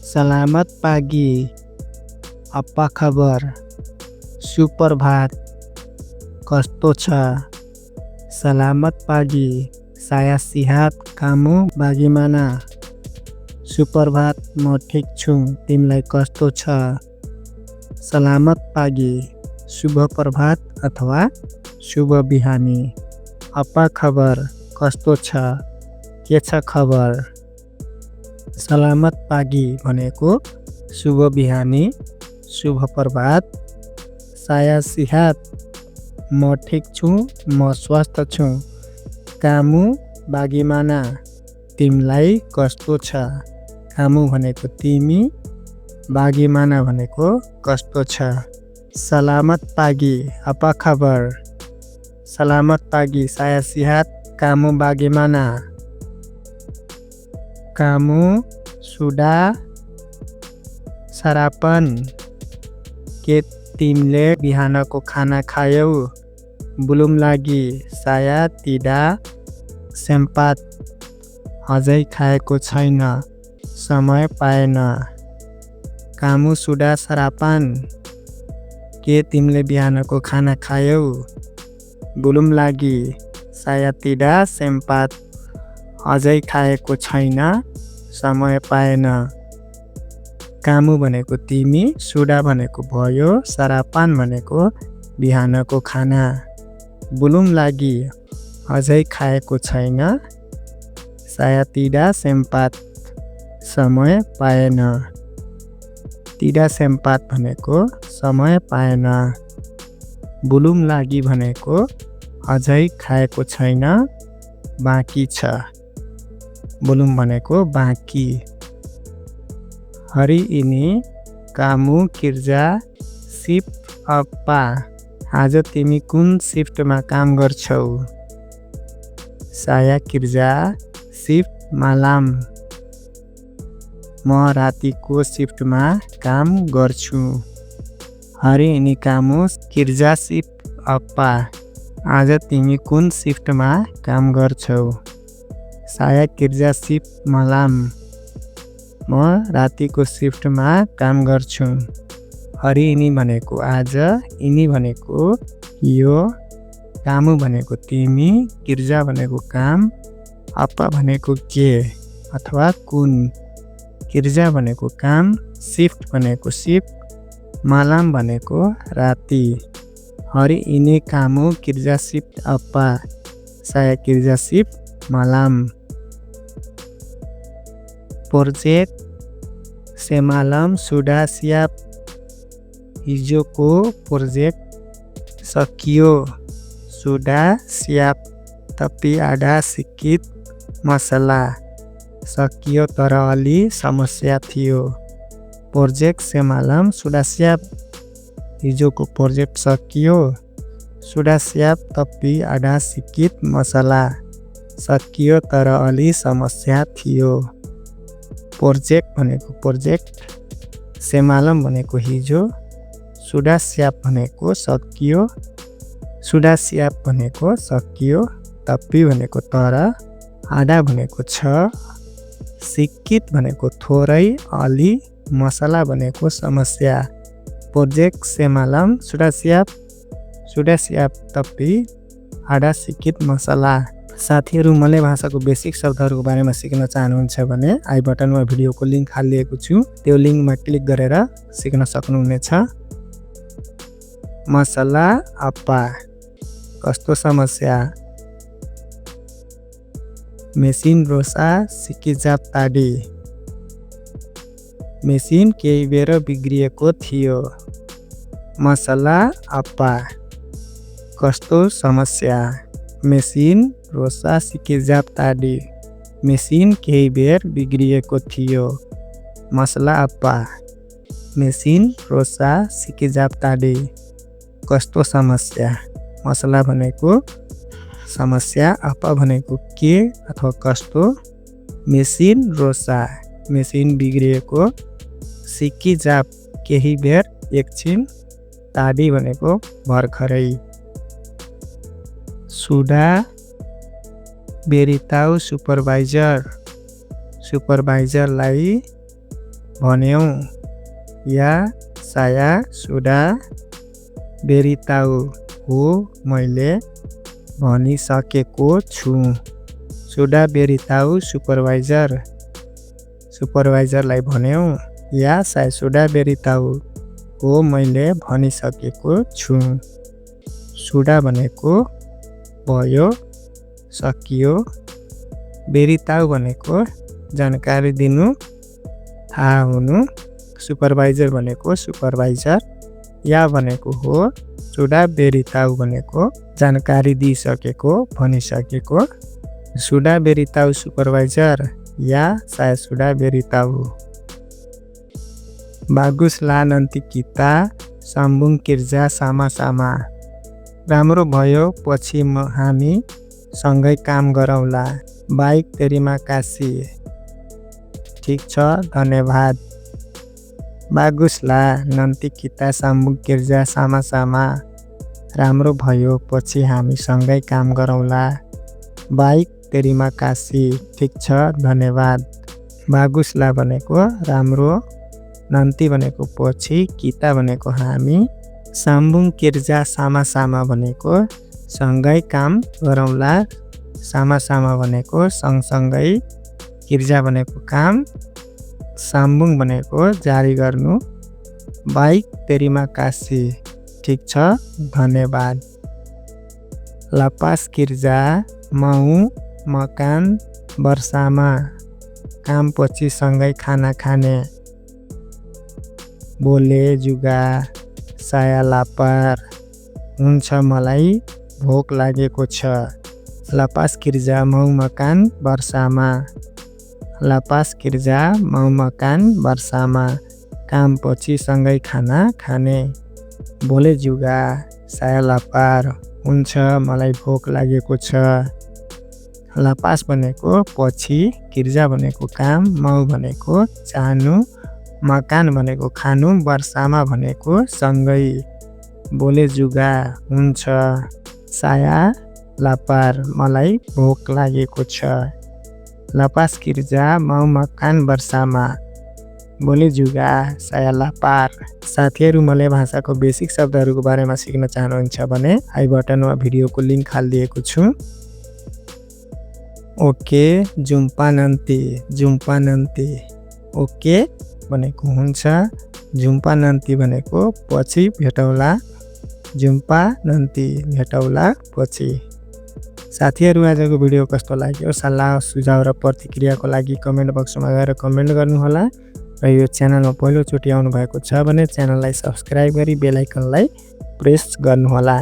Selamat pagi. Apa kabar? Supervat. Kस्तो छ? Selamat pagi. Saya sehat. Kamu bagaimana? Supervat. म ठीक छु. तिमीलाई कस्तो छ? Selamat pagi. शुभ प्रभात अथवा शुभ बिहानी. Apa kabar? कस्तो छ? के छ खबर? Selamat pagi भनेको शुभ बिहानी, शुभ प्रभात. Saya sehat. म ठीक छु, म स्वस्थ छु. Kamu bagaimana? तिमीलाई कस्तो छ? Kamu भनेको तिमी, bagaimana भनेको कस्तो छ. Selamat pagi. Apa kabar? Selamat pagi. Saya sehat. Kamu bagaimana? Kamu sudah sarapan? के तिमीले बिहानको खाना खायौ? Belum lagi. Saya tidak sempat. अझै खाएको छैन. समय पाएन. Kamu sudah sarapan? के तिमीले बिहानको खाना खायौ? Belum lagi. Saya tidak sempat. अझै खाएको छैन. समय पाएन. Kamu भनेको तिमी, सुडा भनेको भयो, सरापान भनेको बिहानको खाना. Belum lagi. अझै खाएको छैन. Saya tidak sempat. समय पाएन. Tidak sempat भनेको समय पाएन. Belum lagi भनेको अझै खाएको छैन, बाँकी छ. Belum भनेको बाँकी. Hari ini kamu kerja shift apa? आज तिमी कुन शिफ्टमा काम गर्छौ? Saya kerja shift malam. म रातिको शिफ्टमा काम गर्छु. Hari ini kamu kerja shift apa? आज तिमी कुन शिफ्टमा काम गर्छौ? Saya kerja shift malam. म रातिको शिफ्टमा काम गर्छु. Hari ini भनेको आज, ini भनेको यो, कामु भनेको तिमी, किर्जा भनेको काम, apa भनेको के अथवा कुन. किर्जा भनेको काम, शिफ्ट भनेको शिफ्ट, malam भनेको राति. Hari ini kamu kerja shift apa? Saya kerja shift malam. Project semalam sudah siap. Hijauको project सकियो. Sudah siap. Tapi ada sedikit masalah. सकियो तर अलि समस्या थियो. Project semalam sudah siap. हिजोको प्रोजेक्ट सकियो. Sudah siap tapi ada sedikit masalah. सकियो तर अलि समस्या थियो. प्रोजेक्ट भनेको प्रोजेक्ट, semalam भनेको हिजो, sudah siap भनेको सकियो, sudah siap भनेको सकियो, tapi भनेको तर, ada भनेको छ, sedikit भनेको थोरै, अलि, masalah भनेको समस्या. Project semalam sudah siap tapi ada sedikit masalah. साथीहरु मलय भाषाको बेसिक शब्दहरुको बारेमा सिक्न चाहनुहुन्छ भने आई बटनमा भिडियोको लिंक हालिएको छु. त्यो लिंकमा क्लिक गरेर सिक्न सक्नुहुनेछ. मसला apa? कस्तो समस्या? Mesin rusak sekejap tadi. Mesin केही बेर बिग्रिएको थियो. मसला apa? कस्तो समस्या? Mesin rusak sekejap tadi. Mesin केही बेर बिग्रिएको थियो. Masalah apa? Mesin rusak sekejap tadi. कस्तो समस्या? मसला भनेको समस्या, apa भनेको के अथवा कस्तो. Mesin rusak. मेसिन बिग्रिएको. sekejap केही बेर, एकछिन. tadi भनेको भर्खरै. Sudah beritahu supervisor. Supervisorलाई भन्यौ या saya sudah beritahu हो मैले भनिसकेको छु sudah beritahu सुपरवाइजरलाई भन्यौ या saya sudah beritahu हो मैले भनिसकेको छु सुडा भनेको भयो सकियो बेरिताउ भनेको जानकारी दिनु थाहा हुनु सुपरभाइजर भनेको सुपरभाइजर या भनेको हो सुडा बेरिताउ भनेको जानकारी दिइसकेको भनिसकेको सुडा बेरिताउ सुपरभाइजर या saya sudah beritahu baguslah nanti kita sambung kerja sama-sama राम्रो भयो पछि हामी सँगै काम गरौँला बाइक तेरीमा काशी ठीक छ धन्यवाद baguslah nanti kita sambung kerja sama-sama राम्रो भयो पछि हामी सँगै काम गरौँला बाइक तेरीमा काशी ठीक छ धन्यवाद baguslah भनेको राम्रो nanti भनेको पछि kita भनेको हामी sambung kerja sama-sama भनेको सँगै काम गरौँला sama-sama भनेको सँगसँगै kerja भनेको काम sambung भनेको जारी गर्नु baik terima kasih ठीक छ धन्यवाद lepas kerja mau makan bersama काम पछि सँगै खाना खाने boleh juga saya lapar हुन्छ मलाई भोक लागेको छ lepas kerja mau makan bersama lepas kerja mau makan bersama काम पछि सँगै खाना खाने boleh juga saya lapar हुन्छ मलाई भोक लागेको छ lepas भनेको पछि kerja भनेको काम mau भनेको चाहनु makan भनेको खानु bersama भनेको सँगै boleh juga हुन्छ saya lapar मलाई भोक लागेको छ lepas kerja mau makan bersama boleh juga saya lapar साथीहरु मलय भाषाको बेसिक शब्दहरुको बारेमा सिक्न चाहनुहुन्छ भने आई बटनमा भिडियोको लिंक हालिदिएको छु ओके jumpa nanti ओके भनेको हुन्छ jumpa nanti भनेको पछि भेटौला jumpa nanti भेटौला पछि साथीहरु आजको भिडियो कस्तो लाग्यो सल्लाह सुझाव र प्रतिक्रियाको लागि कमेन्ट बक्समा गएर कमेन्ट गर्नु होला र यो च्यानलमा पहिलो चोटी आउनु भएको छ भने च्यानललाई सब्स्क्राइब गरी बेल आइकनलाई प्रेस गर्नु होला